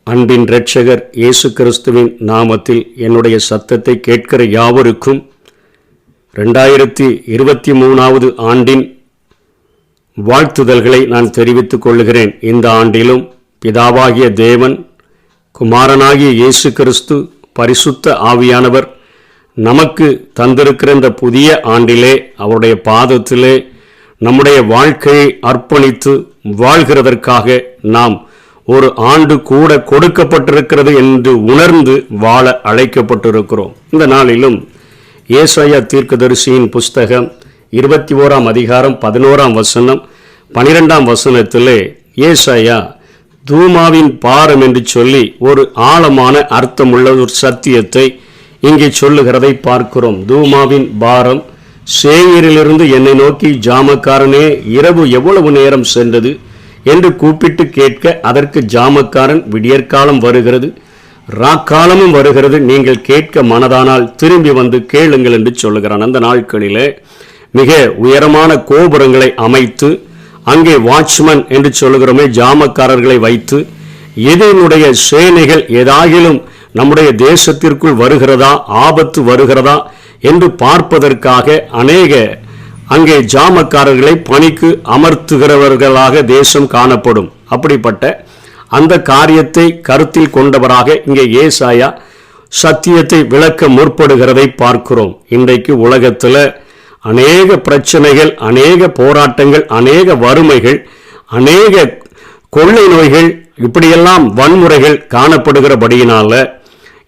அன்பின் இரட்சகர் இயேசு கிறிஸ்துவின் நாமத்தில் என்னுடைய சத்தத்தை கேட்கிற யாவருக்கும் 2023 ஆண்டின் வாழ்த்துதல்களை நான் தெரிவித்துக் கொள்கிறேன். இந்த ஆண்டிலும் பிதாவாகிய தேவன், குமாரனாகிய இயேசு கிறிஸ்து, பரிசுத்த ஆவியானவர் நமக்கு தந்திருக்கிற இந்த புதிய ஆண்டிலே அவருடைய பாதத்திலே நம்முடைய வாழ்க்கையை அர்ப்பணித்து வாழ்கிறதற்காக நாம் ஒரு ஆண்டு கூட கொடுக்கப்பட்டிருக்கிறது என்று உணர்ந்து வாழ அழைக்கப்பட்டிருக்கிறோம். இந்த நாளிலும் ஏசாயா தீர்க்கதரிசியின் புஸ்தகம் 21 அதிகாரம் 11 12 ஏசாயா தூமாவின் பாரம் என்று சொல்லி ஒரு ஆழமான அர்த்தமுள்ள ஒரு சத்தியத்தை இங்கே சொல்லுகிறதை பார்க்கிறோம். தூமாவின் பாரம், சேயீரிலிருந்து என்னை நோக்கி ஜாமக்காரனே, இரவு எவ்வளவு நேரம் சென்றது என்று கூப்பிட்டு கேட்க, அதற்கு ஜாமக்காரன், விடியற்காலம் வருகிறது, ராக்காலமும் வருகிறது, நீங்கள் கேட்க மனதானால் திரும்பி வந்து கேளுங்கள் என்று சொல்லுகிறான். அந்த நாட்களிலே மிக உயரமான கோபுரங்களை அமைத்து அங்கே வாட்ச்மேன் என்று சொல்லுகிறோமே, ஜாமக்காரர்களை வைத்து எதனுடைய சேனைகள் ஏதாகிலும் நம்முடைய தேசத்திற்குள் வருகிறதா, ஆபத்து வருகிறதா என்று பார்ப்பதற்காக அநேக அங்கே ஜாமக்காரர்களை பணிக்கு அமர்த்துகிறவர்களாக தேசம் காணப்படும். அப்படிப்பட்ட அந்த காரியத்தை கருத்தில் கொண்டவராக இங்கே ஏசாயா சத்தியத்தை விளக்க முற்படுகிறதை பார்க்கிறோம். இன்றைக்கு உலகத்தில் அநேக பிரச்சனைகள், அநேக போராட்டங்கள், அநேக வறுமைகள், அநேக கொள்ளை நோய்கள், இப்படியெல்லாம் வன்முறைகள் காணப்படுகிறபடியினால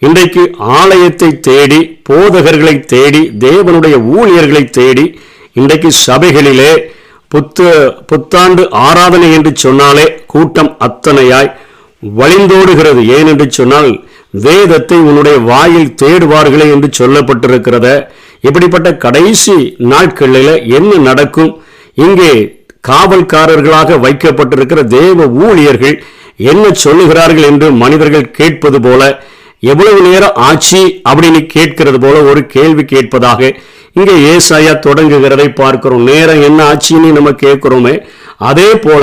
இன்றைக்கு ஆலயத்தை தேடி, போதகர்களை தேடி, தேவனுடைய ஊழியர்களை தேடி இன்றைக்கு சபைகளிலே புத்தாண்டு ஆராதனை என்று சொன்னாலே கூட்டம் அத்தனையாய் வழிந்தோடுகிறது. ஏன் என்று சொன்னால், வேதத்தை உன்னுடைய வாயில் தேடுவார்களே என்று சொல்லப்பட்டிருக்கிறத. இப்படிப்பட்ட கடைசி நாட்களில் என்ன நடக்கும்? இங்கே காவல்காரர்களாக வைக்கப்பட்டிருக்கிற தேவ ஊழியர்கள் என்ன சொல்லுகிறார்கள் என்று மனிதர்கள் கேட்பது போல, எவ்வளவு நேரம் ஆட்சி அப்படின்னு கேட்கிறது போல ஒரு கேள்வி கேட்பதாக இங்கே ஏசாயா தொடங்குகிறதை பார்க்கிறோம். நேரம் என்ன ஆட்சின்னு நம்ம கேட்கிறோமே, அதே போல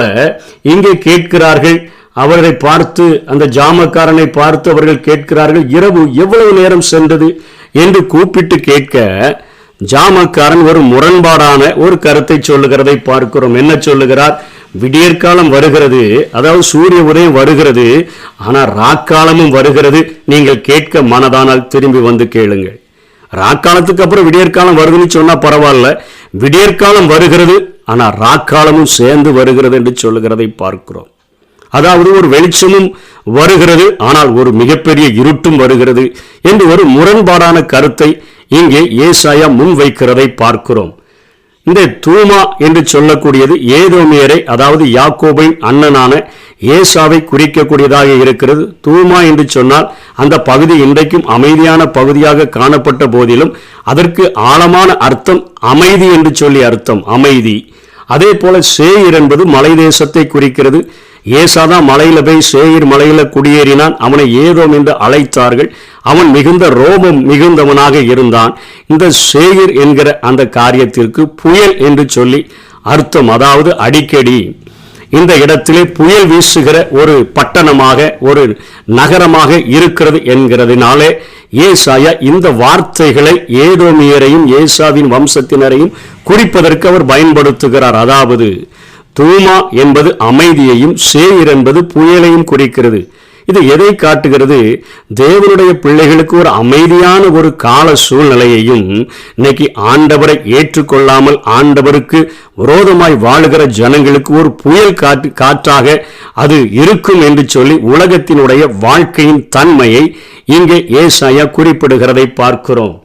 இங்கே கேட்கிறார்கள். அவரை பார்த்து, அந்த ஜாமக்காரனை பார்த்து அவர்கள் கேட்கிறார்கள், இரவு எவ்வளவு நேரம் சென்றது என்று கூப்பிட்டு கேட்க, ஜாமக்காரன் ஒரு முரண்பாடான ஒரு கருத்தை சொல்லுகிறதை பார்க்கிறோம். என்ன சொல்லுகிறார்? விடியற்காலம் வருகிறது, அதாவது சூரிய உதயம் வருகிறது, ஆனால் ராக்காலமும் வருகிறது, நீங்கள் கேட்க மனதானால் திரும்பி வந்து கேளுங்கள். ராக்காலத்துக்கு அப்புறம் விடியற்காலம் வருதுன்னு சொன்னா பரவாயில்ல, விடியற்காலம் வருகிறது ஆனால் ராக்காலமும் சேர்ந்து வருகிறது என்று சொல்லுகிறதை பார்க்கிறோம். அதாவது ஒரு வெளிச்சமும் வருகிறது, ஆனால் ஒரு மிகப்பெரிய இருட்டும் வருகிறது என்று ஒரு முரண்பாடான கருத்தை இங்கே ஏசாயா முன்வைக்கிறதை பார்க்கிறோம். இந்த தூமா என்று சொல்லக்கூடியது ஏதோமியரை, அதாவது யாக்கோபின் அண்ணனான ஏசாவை குறிக்கக்கூடியதாக இருக்கிறது. தூமா என்று சொன்னால் அந்த பகுதி இன்றைக்கும் அமைதியான பகுதியாக காணப்பட்ட போதிலும் அதற்கு ஆழமான அர்த்தம் அமைதி என்று சொல்லி அர்த்தம், அமைதி. அதே போல சேயீர் என்பது மலை தேசத்தை குறிக்கிறது. ஏசாதான் மலையில போய் சேயீர் மலையில குடியேறினான். அவனை ஏதோம் என்று அழைத்தார்கள். அவன் மிகுந்த ரோமம் மிகுந்தவனாக இருந்தான். இந்த சேயீர் என்கிற அந்த காரியத்திற்கு புயல் என்று சொல்லி அர்த்தம். அதாவது அடிக்கடி இந்த இடத்திலே புயல் வீசுகிற ஒரு பட்டணமாக, ஒரு நகரமாக இருக்கிறது என்கிறதுனாலே ஏசாயா இந்த வார்த்தைகளை ஏதோமியரையும் ஏசாவின் வம்சத்தினரையும் குறிப்பதற்கு அவர் பயன்படுத்துகிறார். அதாவது தூமா என்பது அமைதியையும், சேயீர் என்பது புயலையும் குறிக்கிறது. இது எதை காட்டுகிறது? தேவனுடைய பிள்ளைகளுக்கு ஒரு அமைதியான ஒரு கால சூழ்நிலையையும், இன்னைக்கு ஆண்டவரை ஏற்றுக்கொள்ளாமல் ஆண்டவருக்கு விரோதமாய் வாழுகிற ஜனங்களுக்கு ஒரு புயல் காற்றாக அது இருக்கும் என்று சொல்லி உலகத்தினுடைய வாழ்க்கையின் தன்மையை இங்கே ஏசாயா குறிப்பிடுகிறதை பார்க்கிறோம்.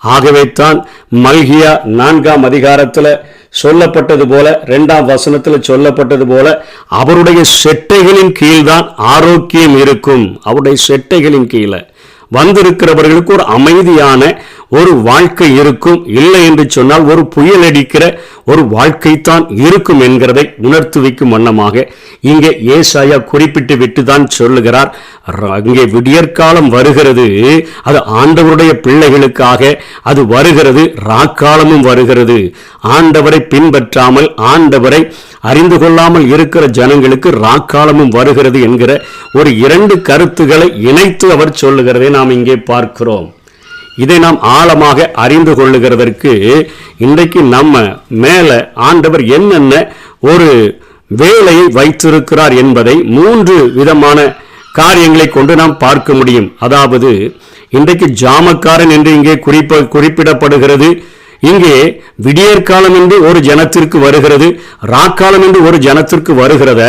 ஆகவே தான் மல்கியா 4 அதிகாரத்தில் சொல்லப்பட்டது போல, 2 சொல்லப்பட்டது போல, அவருடைய செட்டைகளின் கீழ்தான் ஆரோக்கியம் இருக்கும். அவருடைய செட்டைகளின் கீழே வந்திருக்கிறவர்களுக்கு ஒரு அமைதியான ஒரு வாழ்க்கை இருக்கும். இல்லை என்று சொன்னால் ஒரு புயல் அடிக்கிற ஒரு வாழ்க்கைத்தான் இருக்கும் என்கிறதை உணர்த்து வைக்கும் வண்ணமாக இங்கே ஏசாயா குறிப்பிட்டு விட்டுதான் சொல்லுகிறார். அங்கே விடியற்காலம் வருகிறது, அது ஆண்டவருடைய பிள்ளைகளுக்காக அது வருகிறது. ராக்காலமும் வருகிறது. ஆண்டவரை பின்பற்றாமல் ஆண்டவரை அறிந்து கொள்ளாமல் இருக்கிற ஜனங்களுக்கு ராக்காலமும் வருகிறது என்கிற ஒரு இரண்டு கருத்துக்களை இணைத்து அவர் சொல்லுகிறதை நாம் இங்கே பார்க்கிறோம். இதை நாம் ஆழமாக அறிந்து கொள்ளுகிறதற்கு இன்றைக்கு நம்ம மேல ஆண்டவர் என்னென்ன ஒரு வேலையை வைத்திருக்கிறார் என்பதை 3 விதமான காரியங்களை கொண்டு நாம் பார்க்க முடியும். அதாவது இன்றைக்கு ஜாமக்காரன் என்று இங்கே குறிப்பிடப்படுகிறது. இங்கே விடியற்காலம் என்று ஒரு ஜனத்திற்கு வருகிறது, ராக்காலம் என்று ஒரு ஜனத்திற்கு வருகிறத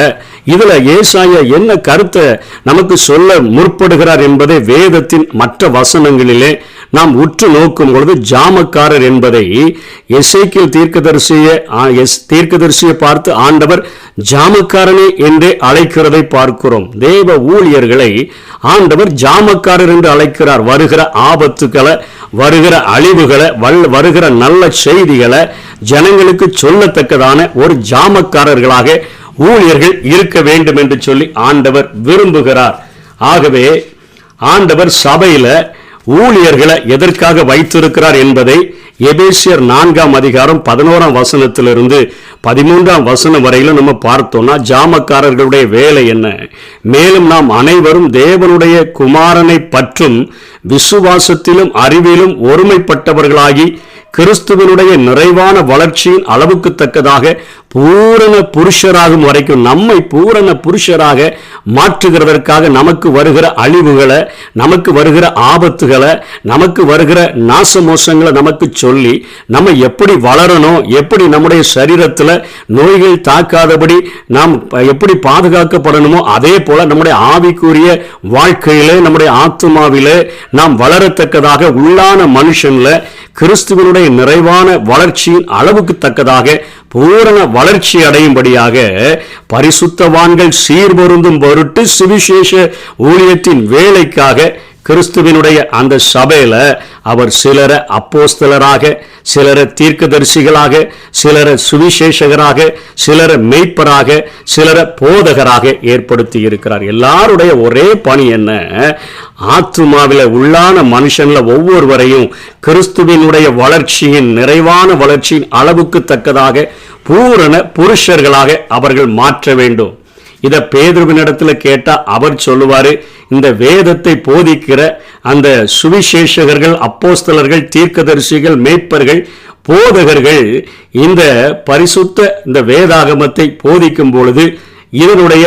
இதுல ஏசாயா என்ன கருத்தை நமக்கு சொல்ல முற்படுகிறார் என்பதை வேதத்தின் மற்ற வசனங்களிலே நாம் உற்று நோக்கும் பொழுது ஜாமக்காரர் என்பதை எசேக்கியேல் தீர்க்கதரிசியை பார்த்து ஆண்டவர் ஜாமக்காரனே என்றே அழைக்கிறதை பார்க்கிறோம். தேவ ஊழியர்களை ஆண்டவர் ஜாமக்காரர் என்று அழைக்கிறார். வருகிற ஆபத்துக்களை, வருகிற அழிவுகளை, வருகிற நல்ல செய்திகளை ஜனங்களுக்கு சொல்லத்தக்கதான ஒரு ஜாமக்காரர்களாக ஊழியர்கள் இருக்க வேண்டும் என்று சொல்லி ஆண்டவர் விரும்புகிறார். ஆகவே ஆண்டவர் சபையில ஊழியர்களை எதற்காக வைத்திருக்கிறார் என்பதை எபேசியர் 4ஆம் அதிகாரம் 11ஆம் வசனத்திலிருந்து 13ஆம் வசனம் வரையிலும் நம்ம பார்த்தோம்னா ஜாமக்காரர்களுடைய வேலை என்ன, மேலும் நாம் அனைவரும் தேவனுடைய குமாரனை பற்றும் விசுவாசத்திலும் அறிவிலும் ஒருமைப்பட்டவர்களாகி கிறிஸ்துவனுடைய நிறைவான வளர்ச்சியின் அளவுக்கு தக்கதாக பூரண புருஷராகும் வரைக்கும் நம்மை பூரண புருஷராக மாற்றுகிறதற்காக நமக்கு வருகிற அழிவுகளை, நமக்கு வருகிற ஆபத்துகளை, நமக்கு வருகிற நாசமோசங்களை நமக்கு சொல்லி நம்ம எப்படி வளரணும், எப்படி நம்முடைய சரீரத்தில் நோய்கள் தாக்காதபடி நாம் எப்படி பாதுகாக்கப்படணுமோ அதே போல நம்முடைய ஆவிக்குரிய வாழ்க்கையிலே, நம்முடைய ஆத்துமாவிலே நாம் வளரத்தக்கதாக உள்ளான மனுஷன்ல கிறிஸ்துவனுடைய நிறைவான வளர்ச்சியின் அளவுக்கு தக்கதாக பூரண வளர்ச்சி அடையும்படியாக பரிசுத்தவான்கள் சீர்பொருந்தும் பொருட்டு சுவிசேஷ ஊழியத்தின் வேலைக்காக கிறிஸ்துவினுடைய அந்த சபையில அவர் சிலரை அப்போஸ்தலராக, சிலரை தீர்க்கதரிசிகளாக, சிலரை சுவிசேஷகராக, சிலரை மெய்ப்பராக, சிலரை போதகராக ஏற்படுத்தி இருக்கிறார். எல்லாருடைய ஒரே பணி என்ன? ஆத்துமாவில உள்ளான மனுஷன்ல ஒவ்வொருவரையும் கிறிஸ்துவினுடைய வளர்ச்சியின் நிறைவான வளர்ச்சியின் அளவுக்கு தக்கதாக பூரண புருஷர்களாக அவர்கள் மாற்ற வேண்டும். இத பேதுருவினிடத்தில் கேட்டா அவர் சொல்லுவாரு, இந்த வேதத்தை போதிக்கிற அந்த சுவிசேஷகர்கள், அப்போஸ்தலர்கள், தீர்க்கதரிசிகள், மேய்ப்பர்கள், போதகர்கள் இந்த பரிசுத்த இந்த வேதாகமத்தை போதிக்கும் பொழுது இதனுடைய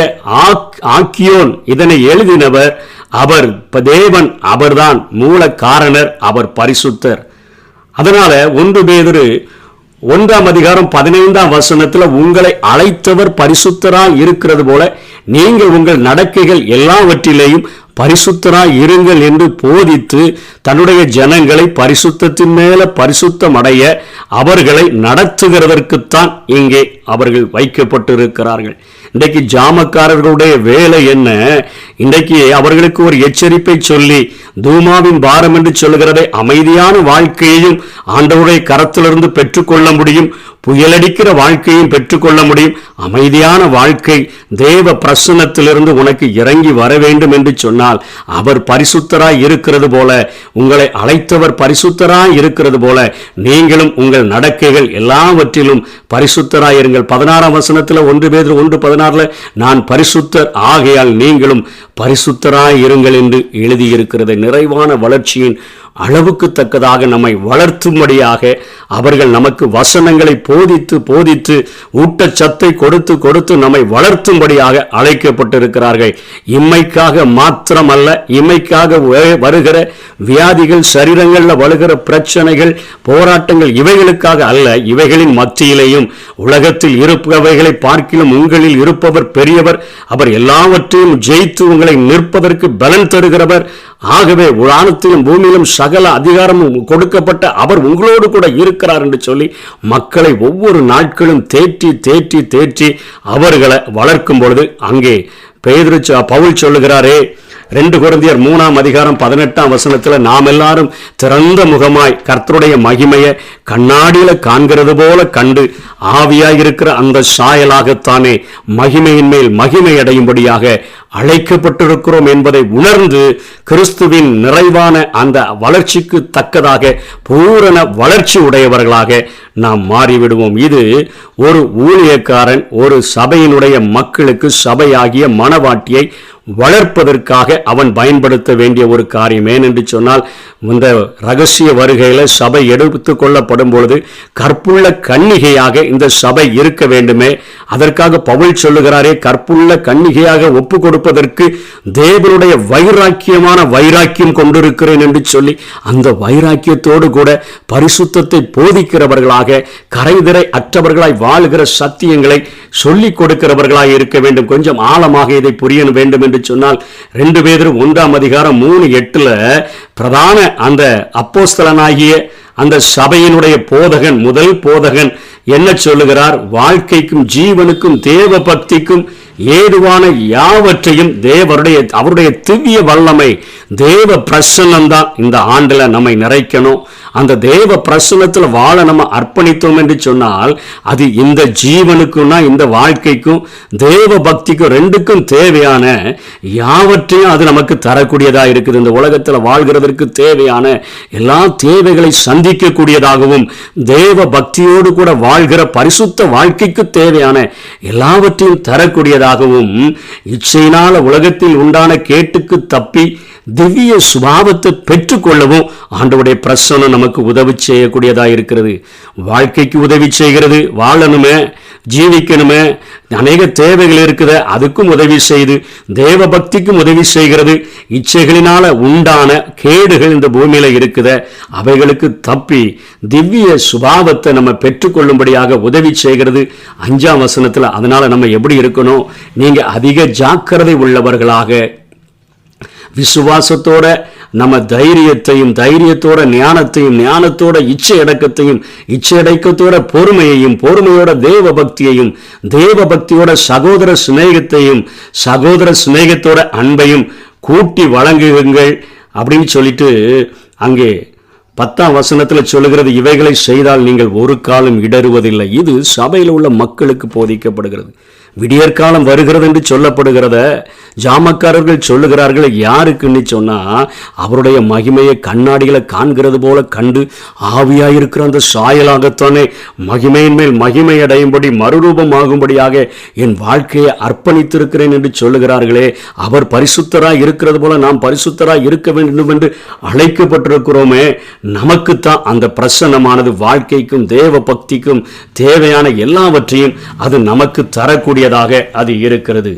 ஆக்கியோன், இதனை எழுதினவர் அவர் தேவன், அவர்தான் மூல காரணர், அவர் பரிசுத்தர். அதனால 1 பேதுரு 1ஆம் அதிகாரம் 15ஆம் வசனத்துல உங்களை அழைத்தவர் பரிசுத்தராய் இருக்கிறது போல நீங்கள் உங்கள் நடக்கைகள் எல்லாவற்றிலேயும் பரிசுத்தராய் இருங்கள் என்று போதித்து தன்னுடைய ஜனங்களை பரிசுத்தத்தின் மேல பரிசுத்தம் அடைய அவர்களை நடத்துகிறதற்குத்தான் இங்கே அவர்கள் வைக்கப்பட்டிருக்கிறார்கள். இன்றைக்கு ஜாமக்காரர்களுடைய வேலை என்ன? இன்றைக்கு அவர்களுக்கு ஒரு எச்சரிப்பை சொல்லி தூமாவின் பாரம் என்று சொல்லுகிறதை அமைதியான வாழ்க்கையையும் ஆண்டவருடைய கரத்திலிருந்து பெற்றுக்கொள்ள முடியும், புயலடிக்கிற வாழ்க்கையும் பெற்றுக்கொள்ள முடியும். அமைதியான வாழ்க்கை தேவ பிரசன்னத்திலிருந்து உனக்கு இறங்கி வர வேண்டும் என்று சொன்னால் அவர் பரிசுத்தராய் இருக்கிறது போல, உங்களை அழைத்தவர் பரிசுத்தராய் இருக்கிறது போல நீங்களும் உங்கள் நடக்கைகள் எல்லாவற்றிலும் பரிசுத்தராய் இருங்கள். 16ஆம் வசனத்தில் 1 பேதுரு 1:16 நான் பரிசுத்தர் ஆகையால் நீங்களும் பரிசுத்தராய் இருங்கள் என்று எழுதியிருக்கிறது. நிறைவான வளர்ச்சியின் அளவுக்கு தக்கதாக நம்மை வளர்த்தும்படியாக அவர்கள் நமக்கு வசனங்களை போதித்து போதித்து ஊட்டச்சத்தை கொடுத்து கொடுத்து நம்மை வளர்த்தும்படியாக அழைக்கப்பட்டிருக்கிறார்கள். இம்மைக்காக மாத்திரமல்ல, இம்மைக்காக வருகிற வியாதிகள், சரீரங்களில் வருகிற பிரச்சனைகள், போராட்டங்கள் இவைகளுக்காக அல்ல. இவைகளின் மத்தியிலேயும் உலகத்தில் இருப்பவைகளை பார்க்கிலும் உங்களில் இருப்பவர் பெரியவர், அவர் எல்லாவற்றையும் ஜெயித்து உங்களை நிற்பதற்கு பலன் தருகிறவர். ஆகவே வானத்திலும் பூமியிலும் சகல அதிகாரமும் கொடுக்கப்பட்ட அவர் உங்களோடு கூட இருக்கிறார் என்று சொல்லி மக்களை ஒவ்வொரு நாட்களும் தேற்றி தேற்றி தேற்றி அவர்களை வளர்க்கும் பொழுது அங்கே பவுல் சொல்லுகிறாரே 2 கொரிந்தியர் 3:18 நாம் எல்லாரும் திறந்த முகமாய் கர்த்தருடைய மகிமையை கண்ணாடியில காண்கிறது போல கண்டு ஆவியாயிருக்கிற அந்த சாயலாகத்தானே மகிமையின் மேல் மகிமை அடையும்படியாக அழைக்கப்பட்டிருக்கிறோம் என்பதை உணர்ந்து கிறிஸ்துவின் நிறைவான அந்த வளர்ச்சிக்கு தக்கதாக பூரண வளர்ச்சி உடையவர்களாக நாம் மாறிவிடுவோம். இது ஒரு ஊழியக்காரன் ஒரு சபையினுடைய மக்களுக்கு சபையாகிய மனவாட்டியை வளர்ப்பதற்காக அவன் பயன்படுத்த வேண்டிய ஒரு காரியம். ஏனென்று சொன்னால், இந்த ரகசிய வருகையில சபை எடுத்துக் கொள்ளப்படும் பொழுது கற்புள்ள கன்னிகையாக இந்த சபை இருக்க வேண்டுமே. அதற்காக பவுல் சொல்லுகிறாரே, கற்புள்ள கன்னிகையாக ஒப்பு கொடுப்பதற்கு தேவனுடைய வைராக்கியம் கொண்டிருக்கிறேன் என்று சொல்லி அந்த வைராக்கியத்தோடு கூட பரிசுத்தத்தை போதிக்கிறவர்களாக, கரைதிரை அற்றவர்களாய் வாழ்கிற சத்தியங்களை சொல்லிக் கொடுக்கிறவர்களாய் இருக்க வேண்டும். கொஞ்சம் ஆழமாக இதை புரிய வேண்டும் என்று சொன்னால், 2 பேதுரு 1:3-8 பிரதான அந்த அப்போஸ்தலனாகிய அந்த சபையினுடைய போதகன், முதல் போதகன் என்ன சொல்லுகிறார்? வாழ்க்கைக்கும் ஜீவனுக்கும் தேவ பக்திக்கும் ஏதுவான யாவற்றையும் அவருடைய திவ்ய வல்லமை தேவ பிரசன்னம் தான் இந்த ஆண்டுல நம்மை நிறைக்கணும். அந்த தேவ பிரசன்னத்தில் வாழ நம்ம அர்ப்பணித்தோம் என்று சொன்னால், அது இந்த ஜீவனுக்கும் இந்த வாழ்க்கைக்கும் தேவ பக்திக்கும் ரெண்டுக்கும் தேவையான யாவற்றையும் அது நமக்கு தரக்கூடியதா இருக்குது. இந்த உலகத்தில் வாழ்கிறதற்கு தேவையான எல்லா தேவைகளை சந்திக்கக்கூடியதாகவும், தேவ பக்தியோடு கூட வாழ்கிற பரிசுத்த வாழ்க்கைக்கு தேவையான எல்லாவற்றையும் தரக்கூடியதாகவும், இச்சையினால உலகத்தில் உண்டான கேட்டுக்கு தப்பி திவ்ய சுபாவத்தை பெற்றுக்கொள்ளவும் ஆண்டவருடைய பிரசன்னம் நமக்கு உதவி செய்யக்கூடியதாக இருக்கிறது. வாழ்க்கைக்கு உதவி செய்கிறது, வாழணுமே, ஜீவிக்கணுமே, அநேக தேவைகள் இருக்குது, அதுக்கும் உதவி செய்து தேவ பக்திக்கும் உதவி செய்கிறது. இச்சைகளினால உண்டான கேடுகள் இந்த பூமியில இருக்குது, அவைகளுக்கு தப்பி திவ்ய சுபாவத்தை நம்ம பெற்றுக்கொள்ளும்படியாக உதவி செய்கிறது 5ஆம் வசனத்தில். அதனால நம்ம எப்படி இருக்கணும்? நீங்க அதிக ஜாக்கிரதை உள்ளவர்களாக, விசுவாசத்தோட நம்ம தைரியத்தோட ஞானத்தோட இச்சை அடக்கத்தோட பொறுமையோட தேவ பக்தியோட சகோதர சிநேகத்தோட அன்பையும் கூட்டி வழங்குங்கள் அப்படின்னு சொல்லிட்டு அங்கே 10ஆம் வசனத்தில் சொல்லுகிறது, இவைகளை செய்தால் நீங்கள் ஒரு காலம் இடறுவதில்லை. இது சபையில் உள்ள மக்களுக்கு போதிக்கப்படுகிறது. விடியற்காலம் வருகிறது என்று சொல்லப்படுகிறத ஜாமக்காரர்கள் சொல்லுகிறார்கள். யாருக்குன்னு சொன்னா, அவருடைய மகிமையை கண்ணாடிகளை காண்கிறது போல கண்டு ஆவியாயிருக்கிற அந்த சாயலாகத்தானே மகிமையின் மேல் மகிமை அடையும்படி மறுரூபமாகும்படியாக என் வாழ்க்கையை அர்ப்பணித்திருக்கிறேன் என்று சொல்லுகிறார்களே. அவர் பரிசுத்தராய் இருக்கிறது போல நாம் பரிசுத்தராய் இருக்க வேண்டும் என்று அழைக்கப்பட்டிருக்கிறோமே. நமக்குத்தான் அந்த பிரசன்னமானது வாழ்க்கைக்கும் தேவ பக்திக்கும் தேவையான எல்லாவற்றையும் அது நமக்கு தரக்கூடியதாக அது இருக்கிறது.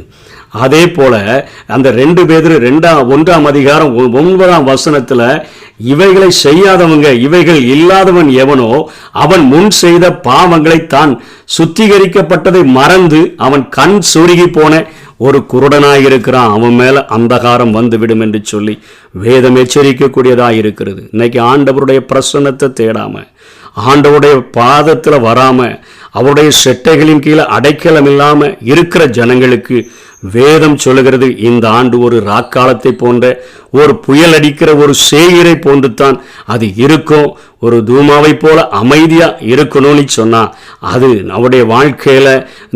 அதே போல அந்த 2 பேதுரு 1:9 வசனத்துல, இவைகளை செய்யாதவங்க, இவைகள் இல்லாதவன் எவனோ அவன் முன் செய்த பாவங்களை தான் சுத்திகரிக்கப்பட்டதை மறந்து அவன் கண் சுருகி போன ஒரு குருடனாயிருக்கிறான், அவன் மேல அந்தகாரம் வந்துவிடும் என்று சொல்லி வேதம் எச்சரிக்கக்கூடியதாக இருக்கிறது. இன்னைக்கு ஆண்டவருடைய பிரசன்னத்தை தேடாம, ஆண்டவருடைய பாதத்தில் வராம, அவருடைய செட்டைகளின் கீழே அடைக்கலம் இல்லாம இருக்கிற ஜனங்களுக்கு வேதம் சொல்லுகிறது, இந்த ஆண்டு ஒரு ராக்காலத்தை போன்ற, ஒரு புயல் அடிக்கிற ஒரு சேயிரை போன்றுத்தான் அது இருக்கும். ஒரு தூமாவை போல அமைதியா இருக்கணும்னு சொன்னா, அது நம்முடைய வாழ்க்கையில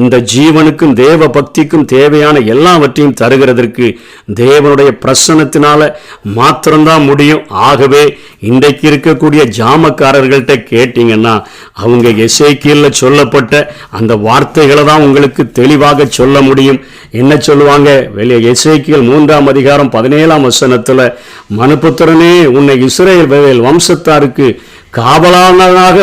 இந்த ஜீவனுக்கும் தேவ பக்திக்கும் தேவையான எல்லாவற்றையும் தருகிறதற்கு தேவனுடைய பிரசன்னத்தினால மாத்திரம்தான் முடியும். ஆகவே இன்றைக்கு இருக்கக்கூடிய ஜாமக்காரர்கள்ட்ட கேட்டீங்கன்னா, அவங்க எசேக்கியேல்ல சொல்லப்பட்ட அந்த வார்த்தைகளை தான் உங்களுக்கு தெளிவாக சொல்ல முடியும். என்ன சொல்லுவாங்க? எசேக்கியேல் 3:17 வசனத்துல, மனுபுத்திரனே, உன்னை இஸ்ரவேல் வம்சத்தாருக்கு காவலாளனாக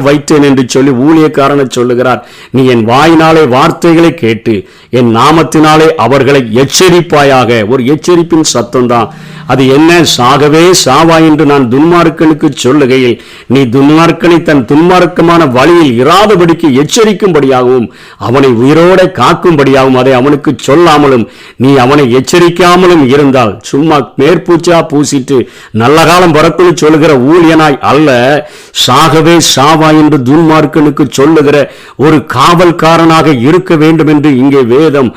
வைத்தேன் என்று சொல்லி ஊழியக்காரனை சொல்லுகிறார். நீ என் வாயினாலே வார்த்தைகளை கேட்டு என் நாமத்தினாலே அவர்களை எச்சரிப்பாயாக. ஒரு எச்சரிப்பின் சத்தம் தான் அது. என்ன? சாகவே சாவா என்று நான் துன்மார்க்கனுக்கு சொல்லுகையில் நீ துன்மார்க்கனை தன் துன்மார்க்கமான வழியில் இராதபடிக்கு எச்சரிக்கும்படியாகவும் அவனை உயிரோட காக்கும்படியாகவும் அதை அவனுக்கு சொல்லாமலும் நீ அவனை எச்சரிக்காமலும் இருந்தால், சும்மா மேற்பூச்சா பூசிட்டு நல்ல காலம் பிறக்குன்னு சொல்லுகிற ஊழியனாய் அல்ல, சாகவே சாவா என்று துன்மார்க்கனுக்கு சொல்லுகிற ஒரு காவல்காரனாக இருக்க வேண்டும் என்று இங்கே வேதம்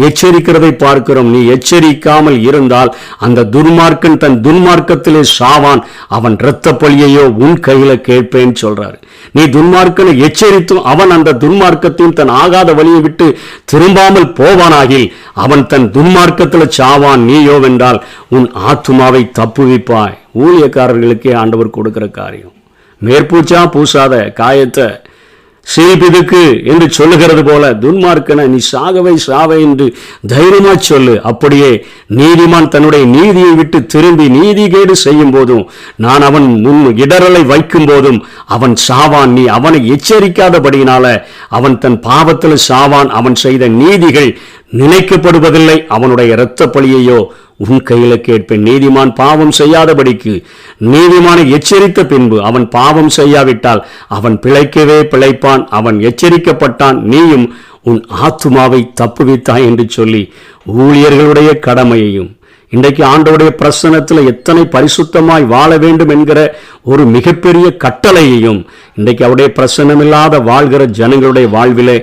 எச்சரிக்கிறதை பார்க்கிறோம். நீ எச்சரிக்காமல் இருந்தால் அந்த துன்மார்க்கன் தன் துன்மார்க்கத்திலே சாவான், அவன் இரத்த பழியையோ உன் கையில கேட்பேன்னு சொல்றாரு. நீ துன்மார்க்கனை எச்சரித்தும் அவன் அந்த துன்மார்க்கத்தையும் தன் ஆகாத வழியை விட்டு திரும்பாமல் போவானாகில் அவன் தன் துன்மார்க்கத்தில் சாவான். நீயோ வென்றால் உன் ஆத்துமாவை தப்புவிப்பாய். ஊழியக்காரர்களுக்கே ஆண்டவர் கொடுக்கிற காரியம். மேற்பூச்சா பூசாத காயத்தை சீபிதுக்கு என்று சொல்லுகிறது போல துன்மார்க்கனை நீ சாகவை சாவை என்று தைரியமா சொல்லு. அப்படியே நீதிமான் தன்னுடைய நீதியை விட்டு திரும்பி நீதிகேடு செய்யும் போதும், நான் அவன் முன் இடரலை வைக்கும் போதும் அவன் சாவான். நீ அவனை எச்சரிக்காதபடியினால அவன் தன் பாவத்தில் சாவான். அவன் செய்த நீதிகள் நினைக்கப்படுவதில்லை. அவனுடைய இரத்த பழியையோ உன் கையில கேட்பேன். நீதிமான் பாவம் செய்யாதபடிக்கு நீதிமானை எச்சரித்த பின்பு அவன் பாவம் செய்யாவிட்டால் அவன் பிழைக்கவே பிழைப்பான். அவன் எச்சரிக்கப்பட்டான், நீயும் உன் ஆத்துமாவை தப்புவித்தாய் என்று சொல்லி ஊழியர்களுடைய கடமையையும் இன்றைக்கு ஆண்டவருடைய பிரசன்னத்தில் எத்தனை பரிசுத்தமாய் வாழ வேண்டும் என்கிற ஒரு மிகப்பெரிய கட்டளையையும் இன்றைக்கு அவருடைய பிரசன்னமில்லாத வாழ்கிற ஜனங்களுடைய வாழ்விலே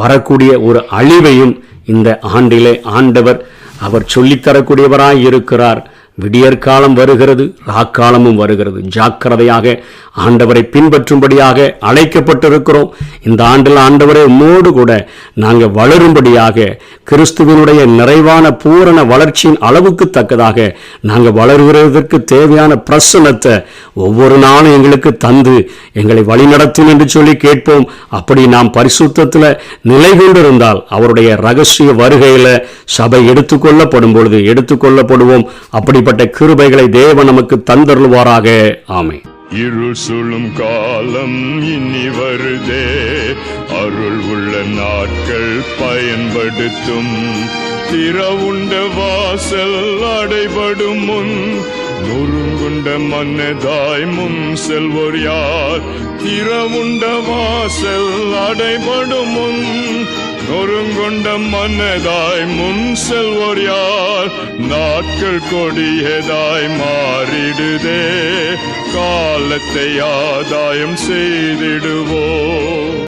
வரக்கூடிய ஒரு அழிவையும் இந்த ஆண்டிலே ஆண்டவர் அவர் சொல்லித்தரக்கூடியவராய் இருக்கிறார். விடியற்காலம் வருகிறது, ராக்காலமும் வருகிறது. ஜாக்கிரதையாக ஆண்டவரை பின்பற்றும்படியாக அழைக்கப்பட்டிருக்கிறோம். இந்த ஆண்டில் ஆண்டவரை உம்மோடு கூட நாங்கள் வளரும்படியாக கிறிஸ்துவனுடைய நிறைவான பூரண வளர்ச்சியின் அளவுக்கு தக்கதாக நாங்கள் வளருகிறதற்கு தேவையான பிரசன்னத்தை ஒவ்வொரு நாளும் எங்களுக்கு தந்து எங்களை வழிநடத்தும் என்று சொல்லி கேட்போம். அப்படி நாம் பரிசுத்தத்தில் நிலை கொண்டிருந்தால் அவருடைய ரகசிய வருகையில் சபை எடுத்துக்கொள்ளப்படும் பொழுது எடுத்துக்கொள்ளப்படுவோம். அப்படிப்பட்ட கிருபைகளை தேவன் நமக்கு தந்தருள்வாராக. ஆமென். இருள் சுழும் காலம் இனி வருதே, அருள் உள்ள நாட்கள் பயன்படுத்தும். திறவுண்ட வாசல் அடைபடும் முன் நொறுங்குண்ட மன்னதாய் முன் செல்வோர் யார்? திறவுண்ட வாசல் அடைபடும் முன் நொறுங்குண்ட மன்னதாய் முன் செல்வோர் யார்? நாட்கள் கொடியதாய் மாறிடுதே, காலத்தை ஆதாயம் செய்திடுவோம்.